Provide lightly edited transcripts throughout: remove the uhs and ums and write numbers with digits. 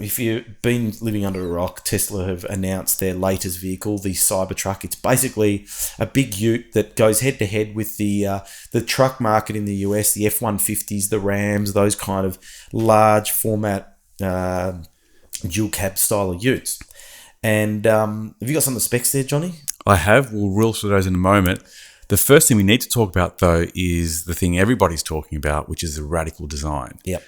if you've been living under a rock, Tesla have announced their latest vehicle, the Cybertruck. It's basically a big ute that goes head to head with the truck market in the US, the F-150s, the Rams, those kind of large format dual cab style of utes. And have you got some of the specs there, Johnny? I have. We'll reel through those in a moment. The first thing we need to talk about, though, is the thing everybody's talking about, which is the radical design. Yep.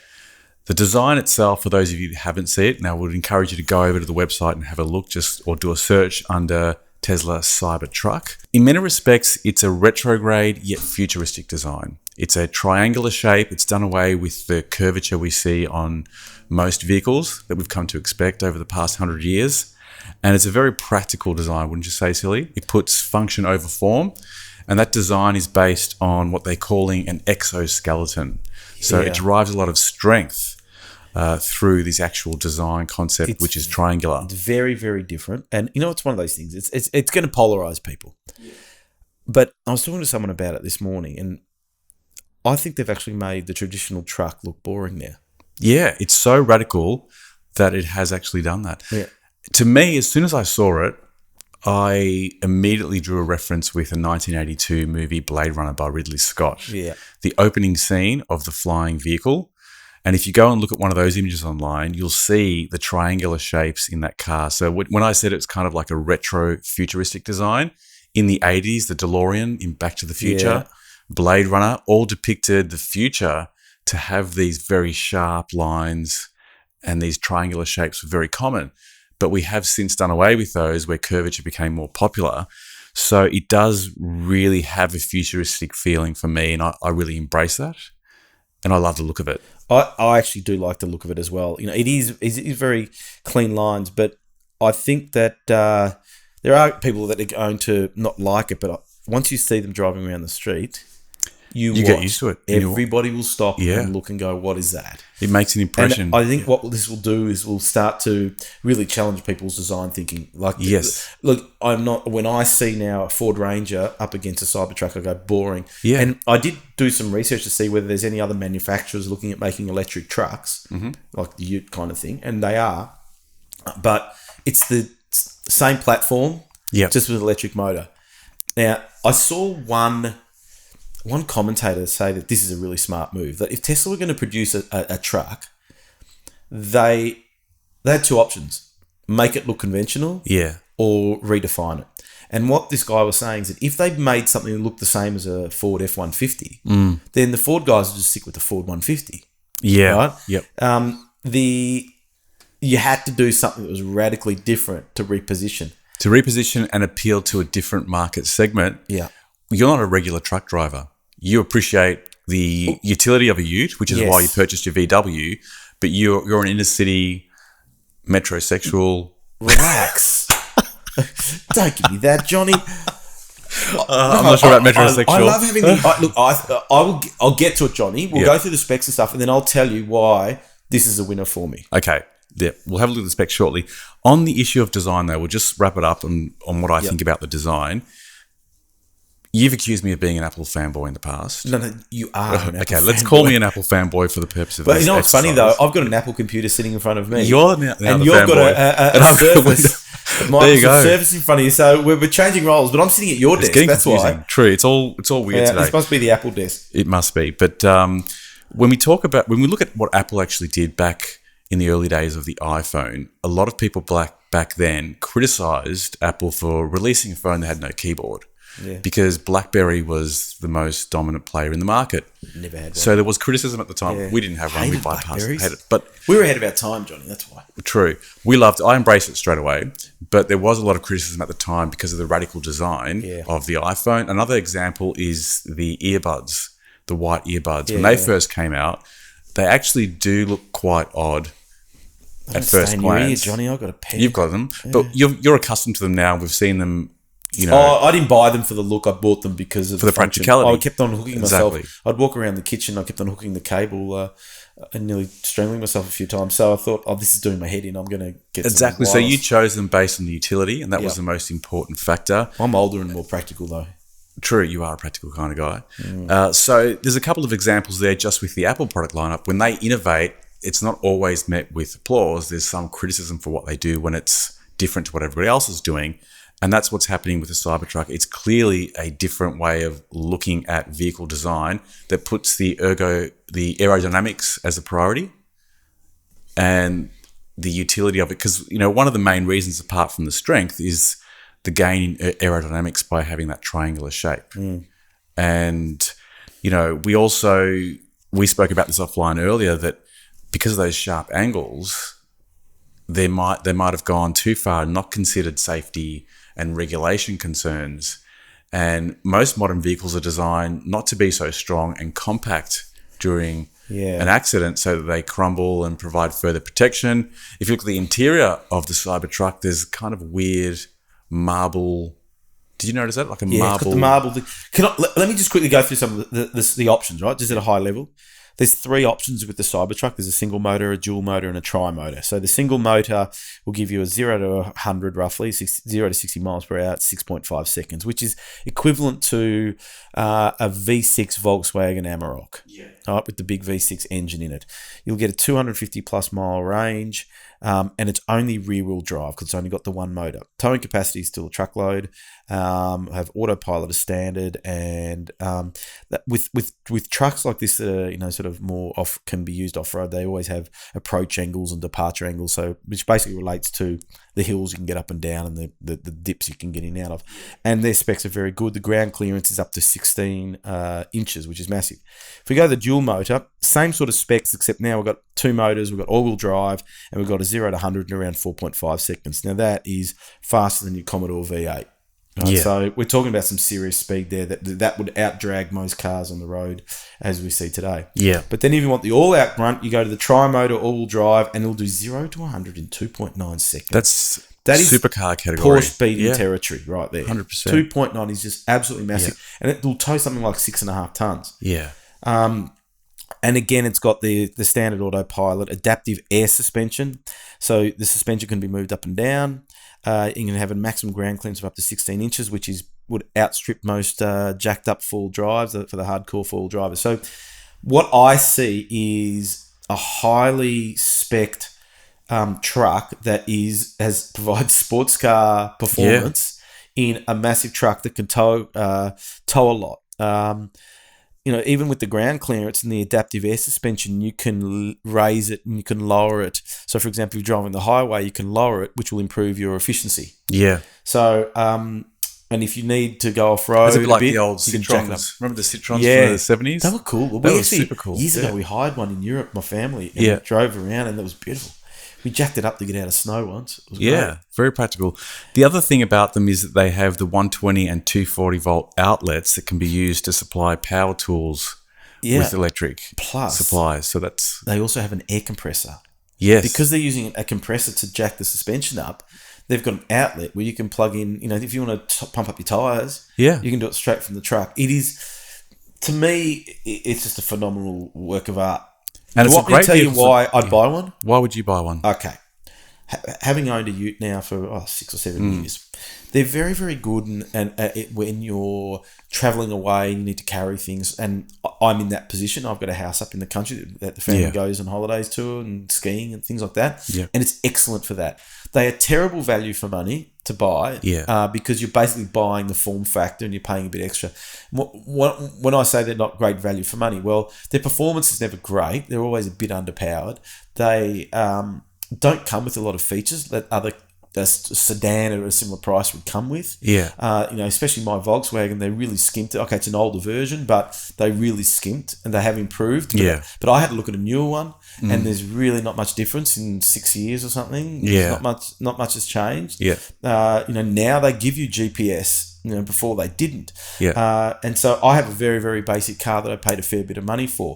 The design itself, for those of you who haven't seen it, now I would encourage you to go over to the website and have a look, or do a search under Tesla Cybertruck. In many respects, it's a retrograde yet futuristic design. It's a triangular shape. It's done away with the curvature we see on most vehicles that we've come to expect over the past 100 years. And it's a very practical design, wouldn't you say, Silly? It puts function over form. And that design is based on what they're calling an exoskeleton. So it derives a lot of strength through this actual design concept, which is triangular. It's very, very different. And you know, it's one of those things. It's going to polarize people. Yeah. But I was talking to someone about it this morning, and I think they've actually made the traditional truck look boring now. Yeah, it's so radical that it has actually done that. Yeah. To me, as soon as I saw it, I immediately drew a reference with a 1982 movie, Blade Runner by Ridley Scott. Yeah. The opening scene of the flying vehicle. And if you go and look at one of those images online, you'll see the triangular shapes in that car. So when I said it's kind of like a retro futuristic design, in the 80s, the DeLorean in Back to the Future, Blade Runner, all depicted the future to have these very sharp lines, and these triangular shapes were very common. But we have since done away with those where curvature became more popular. So it does really have a futuristic feeling for me, and I really embrace that. And I love the look of it. I actually do like the look of it as well. You know, it is very clean lines, but I think that there are people that are going to not like it, but once you see them driving around the street, you get used to it. Everybody will stop and look and go, what is that? It makes an impression. And I think what this will do is we'll start to really challenge people's design thinking. Like, look, when I see now a Ford Ranger up against a Cybertruck, I go, boring. Yeah. And I did do some research to see whether there's any other manufacturers looking at making electric trucks, like the Ute kind of thing, and they are. But it's the same platform, just with electric motor. Now, I saw one commentator say that this is a really smart move, that if Tesla were going to produce a truck, they had two options: make it look conventional, or redefine it. And what this guy was saying is that if they made something that looked the same as a Ford F-150, then the Ford guys would just stick with the Ford 150. Yeah. Right? Yep. You had to do something that was radically different to reposition. To reposition and appeal to a different market segment. Yeah. You're not a regular truck driver. You appreciate the utility of a ute, which is why you purchased your VW, but you're an inner city metrosexual. Relax. Don't give me that, Johnny. I'm not sure about metrosexual. I love having I'll get to it, Johnny. We'll go through the specs and stuff, and then I'll tell you why this is a winner for me. Okay. Yeah, we'll have a look at the specs shortly. On the issue of design, though, we'll just wrap it up on what I think about the design. You've accused me of being an Apple fanboy in the past. No, you are an Apple fanboy. Let's call me an Apple fanboy for the purpose of this. But you know what's funny, though? I've got an Apple computer sitting in front of me. You're now and the you've fanboy. Got a Surface. There you go. Surface in front of you. So we're changing roles, but I'm sitting at your desk. That's confusing. Why. True. It's all weird today. This must be the Apple desk. It must be. But when we look at what Apple actually did back in the early days of the iPhone, a lot of people back then criticized Apple for releasing a phone that had no keyboard. Yeah. Because BlackBerry was the most dominant player in the market. Never had one. So there was criticism at the time. Yeah. We didn't have one. We bypassed it. But we were ahead of our time, Johnny. That's why. True. We loved it. I embraced it straight away. But there was a lot of criticism at the time because of the radical design of the iPhone. Another example is the earbuds, the white earbuds. When they first came out, they actually do look quite odd at first glance. Johnny, I've got a pen. You've got them. Yeah. But you're accustomed to them now. We've seen them. I didn't buy them for the look. I bought them because of the practicality. I kept on hooking myself. I'd walk around the kitchen. I kept on hooking the cable and nearly strangling myself a few times. So I thought, this is doing my head in. I'm going to get exactly. So you chose them based on the utility, and that was the most important factor. I'm older and more practical, though. True, you are a practical kind of guy. So there's a couple of examples there just with the Apple product lineup. When they innovate, it's not always met with applause. There's some criticism for what they do when it's different to what everybody else is doing. And that's what's happening with the Cybertruck. It's clearly a different way of looking at vehicle design that puts the aerodynamics as a priority and the utility of it. Because, one of the main reasons, apart from the strength, is the gain in aerodynamics by having that triangular shape. And, we spoke about this offline earlier, that because of those sharp angles, they might have gone too far and not considered safety and regulation concerns. And most modern vehicles are designed not to be so strong and compact during an accident, so that they crumble and provide further protection. If you look at the interior of the Cybertruck, there's kind of weird marble. Did you notice that? Like marble. It's got the marble thing. Let me just quickly go through some of the options, right? Just at a high level. There's 3 options with the Cybertruck. There's a single motor, a dual motor, and a tri-motor. So the single motor will give you a 0 to 100 roughly, 0 to 60 miles per hour at 6.5 seconds, which is equivalent to a V6 Volkswagen Amarok, right, with the big V6 engine in it. You'll get a 250 plus mile range, and it's only rear-wheel drive because it's only got the one motor. Towing capacity is still a truckload. Have autopilot as standard, and that with trucks like this that are sort of more off, can be used off road. They always have approach angles and departure angles, so which basically relates to the hills you can get up and down and the dips you can get in and out of. And their specs are very good. The ground clearance is up to 16 inches, which is massive. If we go to the dual motor, same sort of specs, except now we've got 2 motors, we've got all-wheel drive, and we've got a 0 to 100 in around 4.5 seconds. Now that is faster than your Commodore V8. Right? So we're talking about some serious speed there that would outdrag most cars on the road as we see today. Yeah. But then if you want the all-out grunt, you go to the tri-motor all-wheel drive, and it'll do 0 to 100 in 2.9 seconds. That is supercar category. Porsche speeding territory right there. 100%. 2.9 is just absolutely massive. And it will tow something like 6.5 tons. Yeah. And again, it's got the standard autopilot, adaptive air suspension. So the suspension can be moved up and down. You can have a maximum ground clearance of up to 16 inches, which would outstrip most jacked up four-wheel drives for the hardcore four-wheel drivers. So what I see is a highly spec'd truck that provides sports car performance in a massive truck that can tow a lot. Even with the ground clearance and the adaptive air suspension, you can raise it and you can lower it. So, for example, if you're driving the highway, you can lower it, which will improve your efficiency. Yeah. So, and if you need to go off-road it's a bit like the old Citrons. Remember the Citrons from the 70s? They were cool. That was super cool. Years ago, we hired one in Europe, my family, and we drove around, and that was beautiful. We jacked it up to get out of snow once. It was great. Very practical. The other thing about them is that they have the 120 and 240 volt outlets that can be used to supply power tools with electric supplies. So they also have an air compressor. Yes. Because they're using a compressor to jack the suspension up, they've got an outlet where you can plug in, if you want to pump up your tyres, you can do it straight from the truck. It is, to me, it's just a phenomenal work of art. And do you want me to tell you why I'd buy one? Why would you buy one? Okay. Having owned a ute now for 6 or 7 years, they're very, very good. And when you're travelling away, you need to carry things. And I'm in that position. I've got a house up in the country that the family goes on holidays to and skiing and things like that. Yeah. And it's excellent for that. They are terrible value for money to buy because you're basically buying the form factor and you're paying a bit extra. When I say they're not great value for money, well, their performance is never great. They're always a bit underpowered. They don't come with a lot of features that a sedan at a similar price would come with. Yeah. Especially my Volkswagen, they really skimped it. Okay, it's an older version, but they really skimped and they have improved. But I had to look at a newer one and there's really not much difference in 6 years or something. Yeah. Not much has changed. Yeah. Now they give you GPS, before they didn't. Yeah. And so I have a very, very basic car that I paid a fair bit of money for.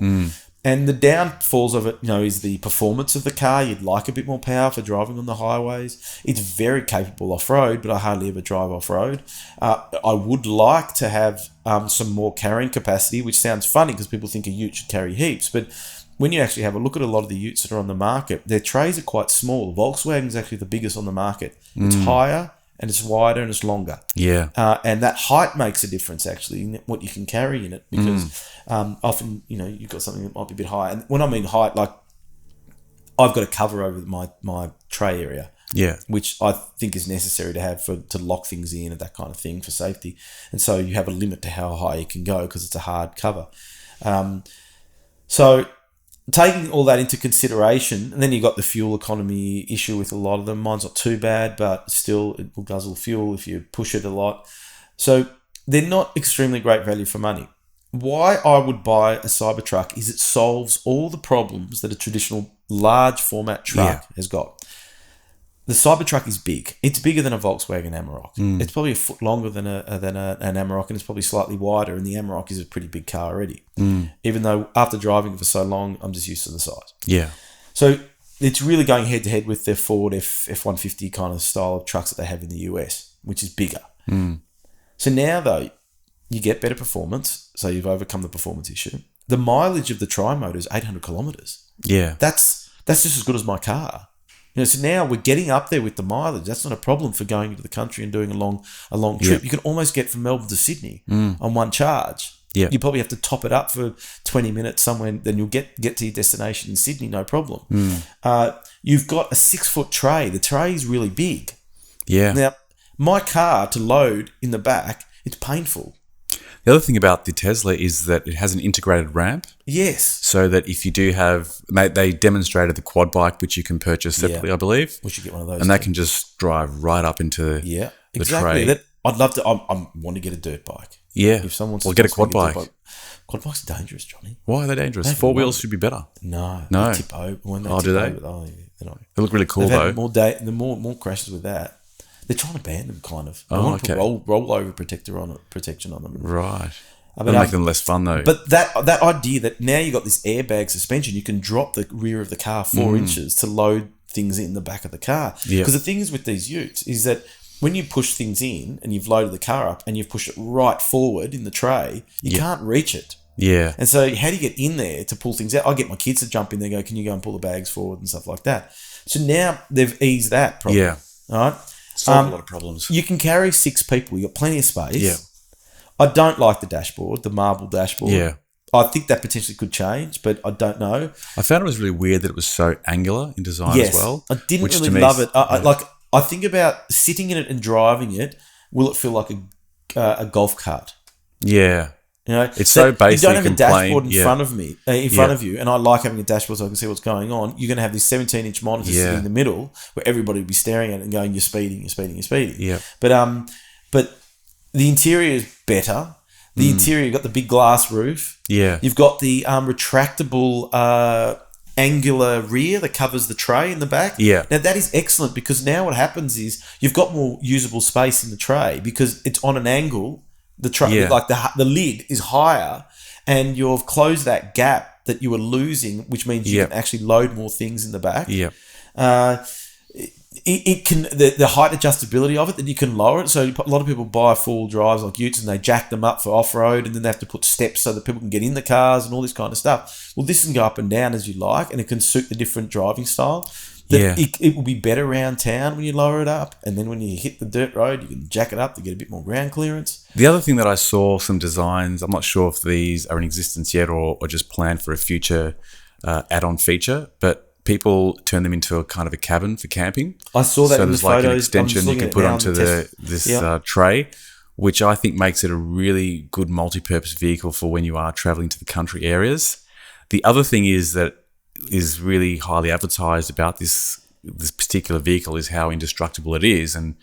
And the downfalls of it, is the performance of the car. You'd like a bit more power for driving on the highways. It's very capable off-road, but I hardly ever drive off-road. I would like to have some more carrying capacity, which sounds funny because people think a ute should carry heaps. But when you actually have a look at a lot of the utes that are on the market, their trays are quite small. The Volkswagen is actually the biggest on the market. It's higher and it's wider and it's longer. Yeah. And that height makes a difference, actually, in what you can carry in it, because often, you've got something that might be a bit higher. And when I mean height, like I've got a cover over my tray area. Yeah. Which I think is necessary to have to lock things in and that kind of thing for safety. And so you have a limit to how high you can go because it's a hard cover. So taking all that into consideration, and then you've got the fuel economy issue with a lot of them. Mine's not too bad, but still it will guzzle fuel if you push it a lot. So they're not extremely great value for money. Why I would buy a Cybertruck is it solves all the problems that a traditional large format truck has got. The Cybertruck is big. It's bigger than a Volkswagen Amarok. It's probably a foot longer than an Amarok, and it's probably slightly wider, and the Amarok is a pretty big car already. Even though after driving it for so long, I'm just used to the size. Yeah. So it's really going head-to-head with their Ford F-150 kind of style of trucks that they have in the US, which is bigger. So now, though, you get better performance, so you've overcome the performance issue. The mileage of the tri-motor is 800 kilometres. Yeah. That's just as good as my car. So now we're getting up there with the mileage. That's not a problem for going into the country and doing a long trip. You can almost get from Melbourne to Sydney on one charge. Yeah. You probably have to top it up for 20 minutes somewhere, then you'll get to your destination in Sydney, no problem. You've got a 6-foot tray. The tray is really big. Yeah. Now, my car to load in the back, it's painful. The other thing about the Tesla is that it has an integrated ramp. Yes. So that if you do have, they demonstrated the quad bike, which you can purchase separately, I believe. We should get one of those. And they can just drive right up into the exactly. tray. I'd love to. I want to get a dirt bike. Yeah. If someone's get a quad bike. Quad bikes are dangerous, Johnny. Why are they dangerous? 4 wheels should be better. No. No. They tip over. When they do they? Over, they're not. They look really cool, They've though. had more crashes with that. They're trying to ban them, kind of. They want to put rollover protection on them. Right. That'll make them less fun, though. But that idea that now you've got this airbag suspension, you can drop the rear of the car 4 inches to load things in the back of the car. Because the thing is with these utes is that when you push things in and you've loaded the car up and you've pushed it right forward in the tray, you can't reach it. Yeah. And so how do you get in there to pull things out? I get my kids to jump in there and go, can you go and pull the bags forward and stuff like that? So now they've eased that problem. Yeah. All right. Solve a lot of problems. You can carry 6 people. You've got plenty of space. Yeah. I don't like the dashboard, the marble dashboard. Yeah. I think that potentially could change, but I don't know. I found it was really weird that it was so angular in design as well. I didn't really love it. I think about sitting in it and driving it. Will it feel like a golf cart? Yeah. You know, it's so basic. You don't have a dashboard in front of you, and I like having a dashboard so I can see what's going on. You're going to have this 17-inch monitor sitting in the middle where everybody will be staring at it and going, "You're speeding, you're speeding, you're speeding." Yeah. But the interior is better. The interior, you've got the big glass roof. Yeah. You've got the retractable angular rear that covers the tray in the back. Yeah. Now, that is excellent because now what happens is you've got more usable space in the tray because it's on an angle. The tray, like the lid is higher and you've closed that gap that you were losing, which means you can actually load more things in the back. Yeah. It can the height adjustability of it, that you can lower it. So a lot of people buy 4-wheel drives like utes and they jack them up for off-road and then they have to put steps so that people can get in the cars and all this kind of stuff. Well, this can go up and down as you like and it can suit the different driving style. It will be better around town when you lower it up, and then when you hit the dirt road, you can jack it up to get a bit more ground clearance. The other thing that I saw some designs, I'm not sure if these are in existence yet or just planned for a future add-on feature, but people turn them into a kind of a cabin for camping. I saw that in the photos. So there's like an extension you can put onto this tray, which I think makes it a really good multi-purpose vehicle for when you are traveling to the country areas. The other thing is that is really highly advertised about this particular vehicle is how indestructible it is. And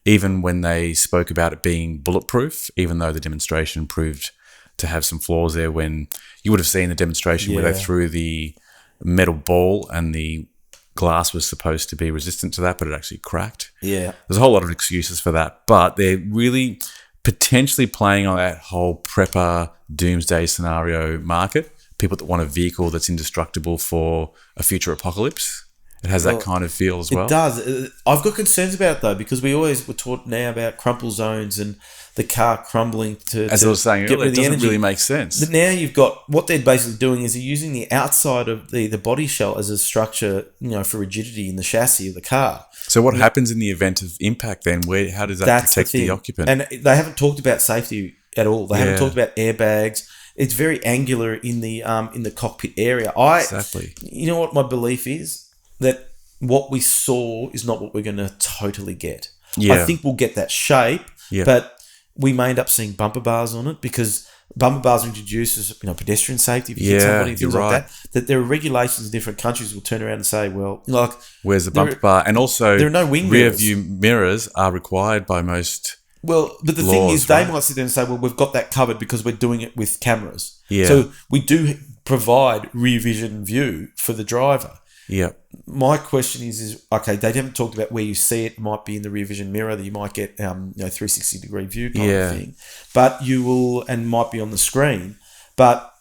even when they spoke about it being bulletproof, even though the demonstration proved to have some flaws there, when you would have seen the demonstration where they threw the metal ball and the glass was supposed to be resistant to that, but it actually cracked. Yeah. There's a whole lot of excuses for that, but they're really potentially playing on that whole prepper doomsday scenario market. People that want a vehicle that's indestructible for a future apocalypse. It has that kind of feel as well. It does. I've got concerns about it though, because we always were taught now about crumple zones and the car crumbling as I was saying earlier, it doesn't really make sense. But now you've got, what they're basically doing is they're using the outside of the body shell as a structure, for rigidity in the chassis of the car. So what happens in the event of impact then? How does that protect the occupant? And they haven't talked about safety at all. They haven't talked about airbags. It's very angular in the cockpit area. Exactly. You know what my belief is? that what we saw is not what we're going to totally get. Yeah. I think we'll get that shape, but we may end up seeing bumper bars on it because bumper bars are introduced as pedestrian safety. If you hit somebody, things like that. That there are regulations in different countries will turn around and say, well, like, where's the bumper bar? And also, there are no wing rear mirrors. view mirrors are required by most. Well, but the thing is, they might sit there and say, well, we've got that covered because we're doing it with cameras. Yeah. So we do provide rear vision view for the driver. Yeah. My question is okay, they haven't talked about where you see it. It might be in the rear vision mirror that you might get 360 degree view kind of thing. But you will, and might be on the screen. But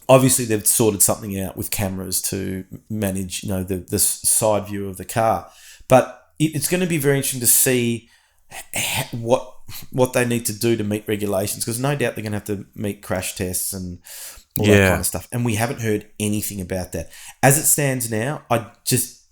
obviously they've sorted something out with cameras to manage, the side view of the car. But it's going to be very interesting to see what they need to do to meet regulations, because no doubt they're going to have to meet crash tests and all that kind of stuff. And we haven't heard anything about that. As it stands now, I'm just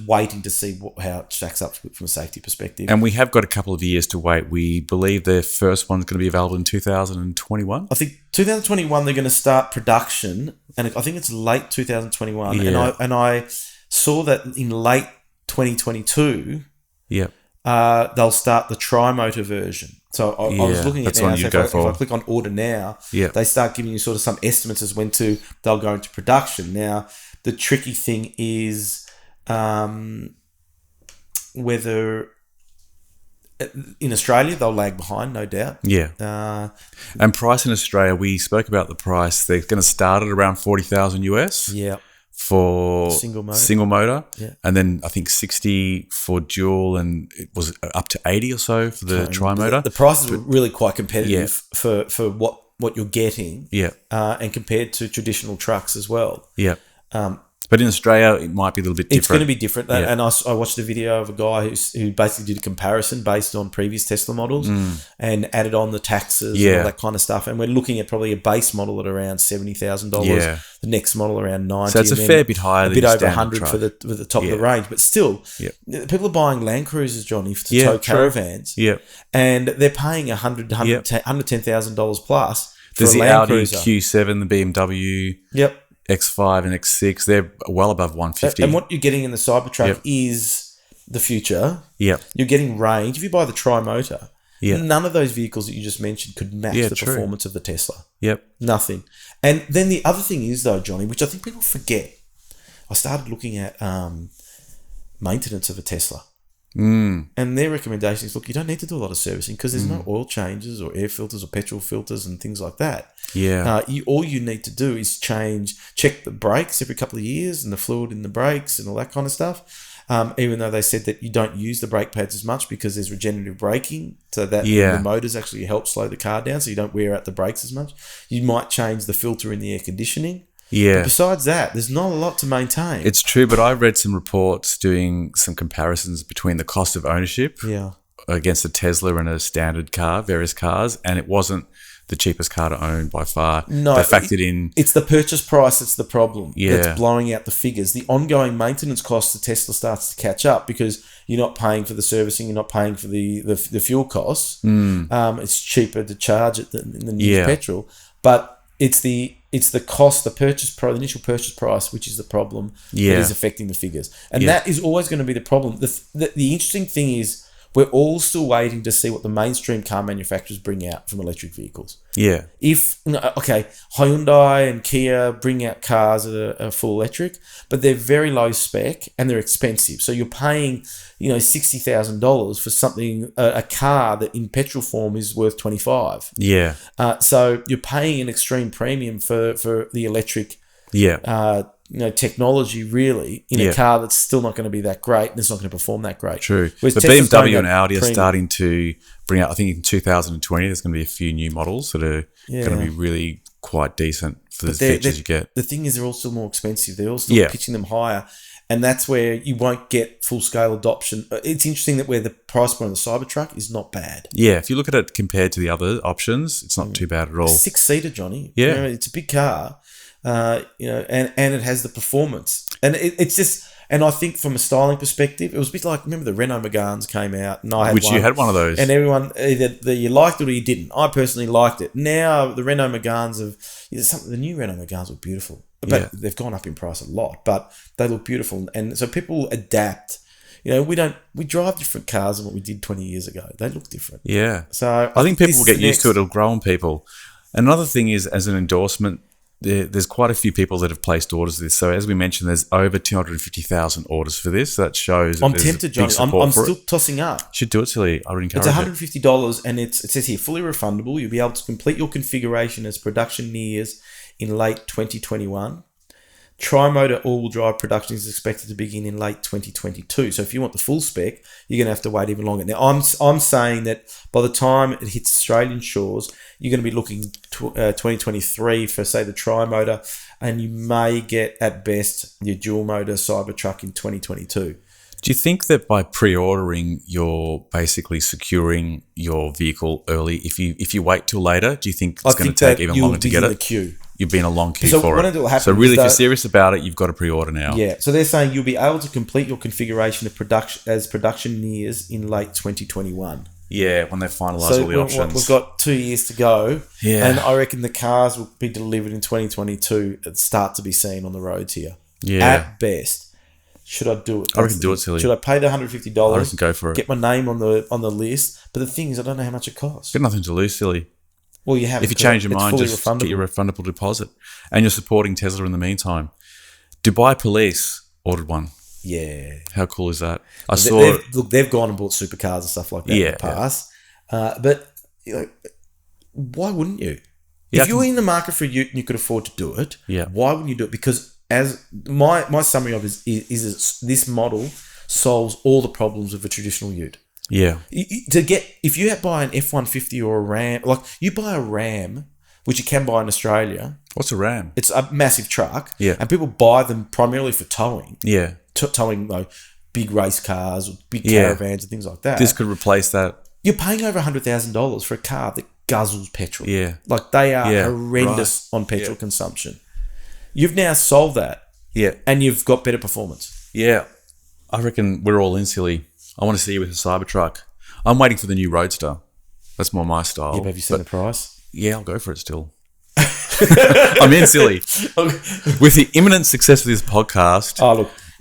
waiting to see how it stacks up from a safety perspective. And we have got a couple of years to wait. We believe the first one's going to be available in 2021. I think 2021 they're going to start production, and I think it's late 2021. Yeah. And I saw that in late 2022. Yeah. They'll start the tri-motor version. So I was looking at now. So if I click on order now, they start giving you sort of some estimates as when they'll go into production. Now, the tricky thing is whether in Australia they'll lag behind, no doubt. Yeah. And price in Australia, we spoke about the price. They're going to start at around $40,000 US. Yeah. For single motor, and then I think 60 for dual, and it was up to 80 or so for the tri-motor. The prices were really quite competitive for what you're getting, and compared to traditional trucks as well. Yeah. But in Australia, it might be a little bit different. It's going to be different. Yeah. And I watched a video of a guy who basically did a comparison based on previous Tesla models and added on the taxes and all that kind of stuff. And we're looking at probably a base model at around $70,000. Yeah. The next model around $90,000. So it's a fair bit higher than a bit over $100 for the top of the range. But still, people are buying Land Cruisers, Johnny, to tow caravans. Yeah. And they're paying $110,000 plus for There's a the Land Audi Cruiser. Q7, the BMW. Yep. X5 and X6, they're well above 150. And what you're getting in the Cybertruck is the future. Yep. You're getting range. If you buy the tri-motor, none of those vehicles that you just mentioned could match the performance of the Tesla. Yep. Nothing. And then the other thing is, though, Johnny, which I think people forget, I started looking at maintenance of a Tesla. And their recommendation is, look, you don't need to do a lot of servicing because there's no oil changes or air filters or petrol filters and things like that. Yeah. All you need to do is check the brakes every couple of years and the fluid in the brakes and all that kind of stuff. Even though they said that you don't use the brake pads as much because there's regenerative braking, so that the motors actually help slow the car down so you don't wear out the brakes as much. You might change the filter in the air conditioning. Yeah. But besides that, there's not a lot to maintain. It's true, but I read some reports doing some comparisons between the cost of ownership against a Tesla and a standard car, various cars, and it wasn't the cheapest car to own by far. No, they factored in. It's the purchase price that's the problem. Yeah. That's blowing out the figures. The ongoing maintenance costs of Tesla starts to catch up because you're not paying for the servicing, you're not paying for the fuel costs. It's cheaper to charge it than use petrol. But it's the cost, the initial purchase price, which is the problem that is affecting the figures. And that is always going to be the problem. The interesting thing is we're all still waiting to see what the mainstream car manufacturers bring out from electric vehicles. Yeah. If, Hyundai and Kia bring out cars that are full electric, but they're very low spec and they're expensive. So you're paying, $60,000 for something, a car that in petrol form is worth $25,000. Yeah. So you're paying an extreme premium for the electric technology really in a car that's still not going to be that great and it's not going to perform that great. True. Whereas But Tesla's BMW and Audi are starting to bring out, I think in 2020, there's going to be a few new models that are going to be really quite decent for the features you get. The thing is they're all still more expensive. They're all still pitching them higher. And that's where you won't get full-scale adoption. It's interesting that where the price point of the Cybertruck is not bad. Yeah, if you look at it compared to the other options, it's not too bad at all. 6-seater, Johnny. Yeah. It's a big car. And it has the performance. And it's just, And I think from a styling perspective, it was a bit like, remember the Renault Meganes came out, and I had Which one. you had one of those. And everyone, either you liked it or you didn't. I personally liked it. Now, the Renault Meganes the new Renault Meganes look beautiful. But they've gone up in price a lot, but they look beautiful. And so people adapt. We drive different cars than what we did 20 years ago. They look different. Yeah. So I think people will get used to it. It'll grow on people. Another thing is, as an endorsement, there's quite a few people that have placed orders for this. So as we mentioned, there's over 250,000 orders for this. So that shows I'm tempted, Johnny. I'm still tossing up. Should do it, silly. I would encourage it. It's $150 and it says here, fully refundable. You'll be able to complete your configuration as production nears in late 2021. Tri-motor all-wheel drive production is expected to begin in late 2022. So if you want the full spec, you're going to have to wait even longer. Now, I'm saying that by the time it hits Australian shores, you're going to be looking 2023 for, say, the tri-motor, and you may get, at best, your dual-motor Cybertruck in 2022. Do you think that by pre-ordering, you're basically securing your vehicle early? If you wait till later, do you think it's going to take even longer to get it? The queue. You've been a long queue so for it. So really, if you're serious about it, you've got to pre-order now. Yeah. So they're saying you'll be able to complete your configuration of production nears in late 2021. Yeah, when they finalise all the options. We've got 2 years to go. Yeah. And I reckon the cars will be delivered in 2022 and start to be seen on the roads here. Yeah. At best. Should I do it? I reckon do it, silly. Should I pay the $150? I reckon go for it. Get my name on the list. But the thing is, I don't know how much it costs. Got nothing to lose, silly. Well, you have. If you change your mind, just get your refundable deposit. And you're supporting Tesla in the meantime. Dubai Police ordered one. Yeah. How cool is that? They've gone and bought supercars and stuff like that in the past. But why wouldn't you? If you were in the market for a ute and you could afford to do it, why wouldn't you do it? Because as my summary of it is this model solves all the problems of a traditional ute. Yeah. If you buy an F-150 or a Ram, like you buy a Ram, which you can buy in Australia. What's a Ram? It's a massive truck. Yeah. And people buy them primarily for towing. Yeah. Towing big race cars or big caravans and things like that. This could replace that. You're paying over $100,000 for a car that guzzles petrol. Yeah. Like they are horrendous on petrol consumption. You've now solved that. Yeah. And you've got better performance. Yeah. I reckon we're all in, silly. I want to see you with a Cybertruck. I'm waiting for the new Roadster. That's more my style. Yeah, but have you seen the price? Yeah, I'll go for it still. I'm in, silly. With the imminent success of this podcast,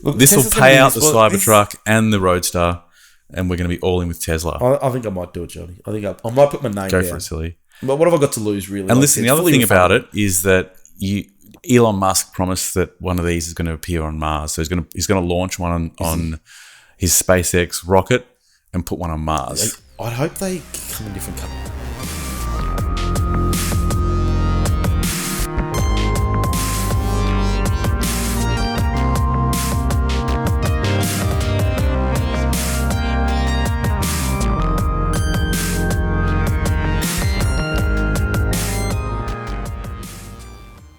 look, this will pay out the Cybertruck and the Roadster, and we're going to be all in with Tesla. I think I might do it, Johnny. I think I might put my name down. Go for it, silly. But what have I got to lose, really? And listen, the other thing about it is that Elon Musk promised that one of these is going to appear on Mars. So he's going to launch one on his SpaceX rocket and put one on Mars. I'd hope they come in different colors.